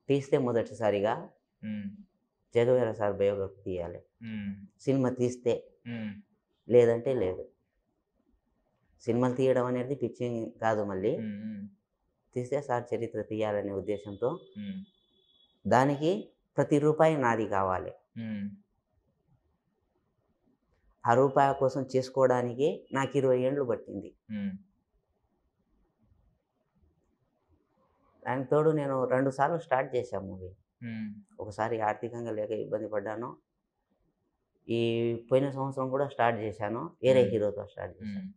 తీస్తే మొదటిసారిగా హ్మ్. జగవీర సార్ బయోగ్రఫీ తీయాలి. హ్మ్. సినిమా తీస్తే, హ్మ్. లేదంటే లేదు. సినిమాలు తీయడం అనేది పిచ్చి కాదు మళ్ళీ. హ్మ్. హ్మ్. తీస్తే సార్ చరిత్ర తీయాలనే ఉద్దేశంతో హ్మ్. దానికి ప్రతి రూపాయి నాది కావాలి. హ్మ్. ఆ రూపాయి కోసం చేసుకోవడానికి నాకు 20 ఏండ్లు పట్టింది. హ్మ్. దానికి తోడు నేను 2 సార్లు స్టార్ట్ చేశా మూవీ. హ్మ్. ఒకసారి ఆర్థికంగా లేక ఇబ్బంది పడ్డాను. ఈ పోయిన సంవత్సరం కూడా స్టార్ట్ చేశాను. వేరే హ్మ్. హీరోతో స్టార్ట్ హ్మ్. చేశాను.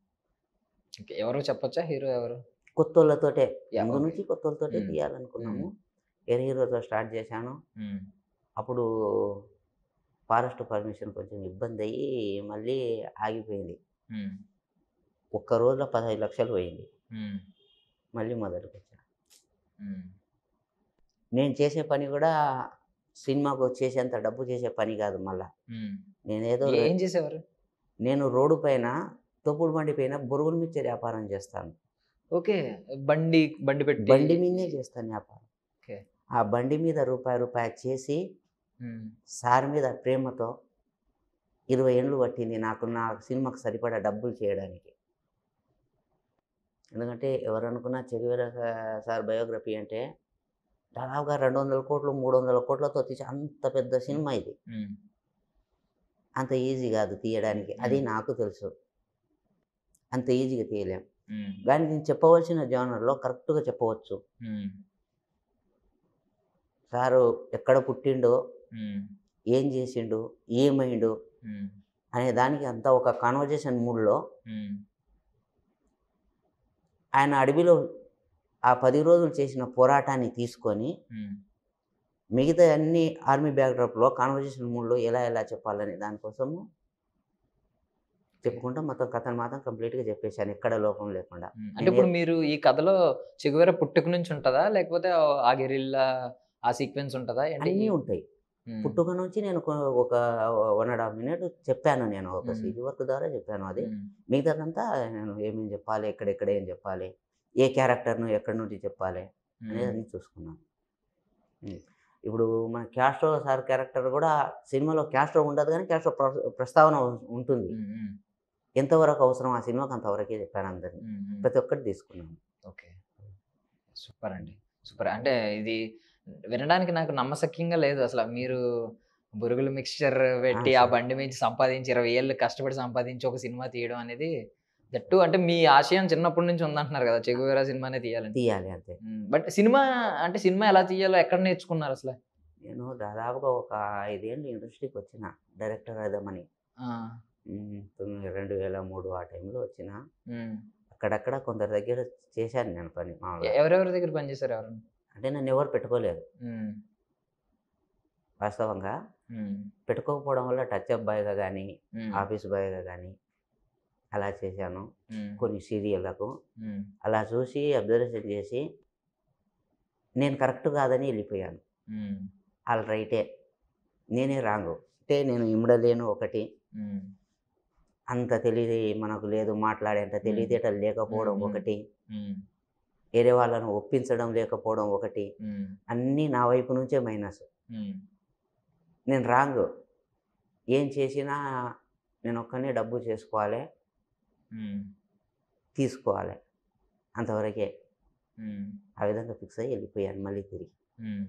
ఓకే. ఎవరో చెప్పొచ్చా హీరో ఎవరు? కొత్తోళ్ళతోటే యాహ్! ముందు ఓకే. నుంచి కొత్తోళ్ళతోటే హ్మ్. హ్మ్. తీయాలనుకున్నాము. వేరే హీరోతో స్టార్ట్ చేశాను. హ్మ్. అప్పుడు ఫారెస్ట్ పర్మిషన్ కొంచెం ఇబ్బందయ్యి మళ్ళీ ఆగిపోయింది. హ్మ్. ఒక్క రోజులో 15 లక్షలు పోయింది. హ్మ్. మళ్ళీ మొదలుకొచ్చా. హ్మ్. నేను చేసే పని కూడా సినిమాకు చేసేంత డబ్బు చేసే పని కాదు మళ్ళా. హ్మ్. నేనేదో ఏం చేసేవారు? నేను రోడ్డు పైన తోపుడు బండి పైన బొరుగులు మిర్చి వ్యాపారం చేస్తాను. ఓకే. బండి పెట్టి బండి మీదనే చేస్తాను వ్యాపారం. ఓకే. ఆ బండి మీద రూపాయి, రూపాయి చేసి హ్మ్. సార్ మీద ప్రేమతో 20 ఏండ్లు పట్టింది నాకు నా సినిమాకు సరిపడా డబ్బులు చేయడానికి. ఎందుకంటే ఎవరనుకున్నా 'చెగువీర సార్' బయోగ్రఫీ అంటే దాదాపుగా 200,00,00,000, 300,00,00,000తో తీసే అంత పెద్ద హ్మ్. సినిమా ఇది. హ్మ్. అంత ఈజీ కాదు తీయడానికి. అది హ్మ్. నాకు తెలుసు. అంత ఈజీగా తీయలేం. హ్మ్. కానీ నేను చెప్పవలసిన జోనర్‌లో కరెక్ట్‌గా చెప్పవచ్చు. హ్మ్. సారు ఎక్కడ పుట్టిండో, హ్మ్. ఏం చేసిండు, ఏమైండు హ్మ్. అనే దానికి అంతా ఒక కన్వర్జేషన్ మూడ్‌లో హ్మ్. ఆయన అడవిలో ఆ 10 రోజులు చేసిన పోరాటాన్ని తీసుకొని హ్మ్. మిగతా అన్ని ఆర్మీ బ్యాక్‌డ్రాప్‌లో కన్వర్జేషన్ మూడ్‌లో ఎలా చెప్పాలనే దానికోసము ఓకే. చెప్పుకుంటా మొత్తం కథను మాత్రం కంప్లీట్‌గా చెప్పేసాను. ఎక్కడ లోపం లేకుండా. హ్మ్. అంటే నేను ఇప్పుడు మీరు ఈ కథలో 'చెగువీర' పుట్టుక నుంచి ఉంటదా? లేకపోతే ఆ గెరిల్లా ఆ సీక్వెన్స్ ఉంటదా? అంటే అన్నీ ఈ ఉంటాయి. హ్మ్. పుట్టుక నుంచి నేను ఒక 1 ½ మినిట్ చెప్పాను నేను. ఒక హ్మ్. సీజీ వర్క్ ద్వారా చెప్పాను అది. హ్మ్. మిగతాదంతా నేను ఏమేమి చెప్పాలి, ఎక్కడెక్కడ ఏం చెప్పాలి, ఏ క్యారెక్టర్‌ను ఎక్కడి నుంచి చెప్పాలి అనేది హ్మ్. అన్నీ చూసుకున్నాను. హ్మ్. ఇప్పుడు మన 'క్యాస్ట్రో' సార్ క్యారెక్టర్ గూడా సినిమాలో 'క్యాస్ట్రో' ఉండదు గానీ 'క్యాస్ట్రో' ప్రస్తావన ఉంటుంది. హ్మ్. హ్మ్. ఎంతవరకు అవసరం ఆ సినిమాకి అంతవరకే చెప్పాను అందరిని. హ్మ్. హ్మ్. ప్రతి ఒక్కటి తీసుకున్నాను. ఓకే. సూపర్ అండి. సూపర్. అంటే ఇది వినడానికి నాకు నమ్మశక్యంగా లేదు అసల. మీరు బురుగుల మిక్స్చర్ ఆ! పెట్టి, ఆ సార్ బండి మీద సంపాదించి 20 ఏళ్ళు కష్టపడి సంపాదించి ఒక సినిమా తీయడం అనేది దట్టు అంటే మీ ఆశయం చిన్నప్పటి నుంచి ఉందంటున్నారు కదా! 'చెగువీర' సినిమానే తీయాలని. తీయాలి అంతే. హ్మ్. బట్ సినిమా అంటే సినిమా ఎలా తీయాలో ఎక్కడ నేర్చుకున్నారసల? నేను దాదాపుగా ఒక 5 ఏళ్ళు ఇండస్ట్రీకొచ్చిన డైరెక్టర్ అయిదామని. ఆ! 2003 ఆ టైంలో వచ్చిన. హ్మ్. అక్కడక్కడ కొందరి దగ్గర చేశాను నేను పని మామూలుగా. ఎవరెవరి దగ్గర పనిచేశారు ఎవరన్నా? అంటే నన్నెవరు పెట్టుకోలేదు హ్మ్. వాస్తవంగా. హ్మ్. పెట్టుకోకపోవడం వల్ల టచ్ అప్ బాయ్‌గా గానీ, హ్మ్. ఆఫీస్ బాయ్‌గా గానీ అలా చేశాను. హ్మ్. కొన్ని సీరియల్లకు. హ్మ్. అలా చూసి అబ్జర్వేషన్ చేసి నేను కరెక్ట్ కాదని ఎళ్ళిపోయాను. హ్మ్. ఆళ్ళు రైటే. నేనే రాంగు. అంటే నేను ఇమడలేను ఒకటి. హ్మ్. అంత తెలివి మనకు లేదు. మాట్లాడేంత హ్మ్. తెలివితేటలు హ్మ్. లేకపోవడం హ్మ్. ఒకటి. హ్మ్. వేరే వాళ్ళను ఒప్పించడం లేకపోవడం ఒకటి. హ్మ్. అన్నీ నా వైపు నుంచే మైనస్. హ్మ్. నేను రాంగు. ఏం చేసినా నేనొక్కడినే డబ్బు చేసుకోవాలి. హ్మ్. తీసుకోవాలి. అంతవరకే. హ్మ్. ఆ విధంగా ఫిక్స్ అయ్యి ఎళ్ళిపోయాను మళ్ళీ తిరిగి. హ్మ్.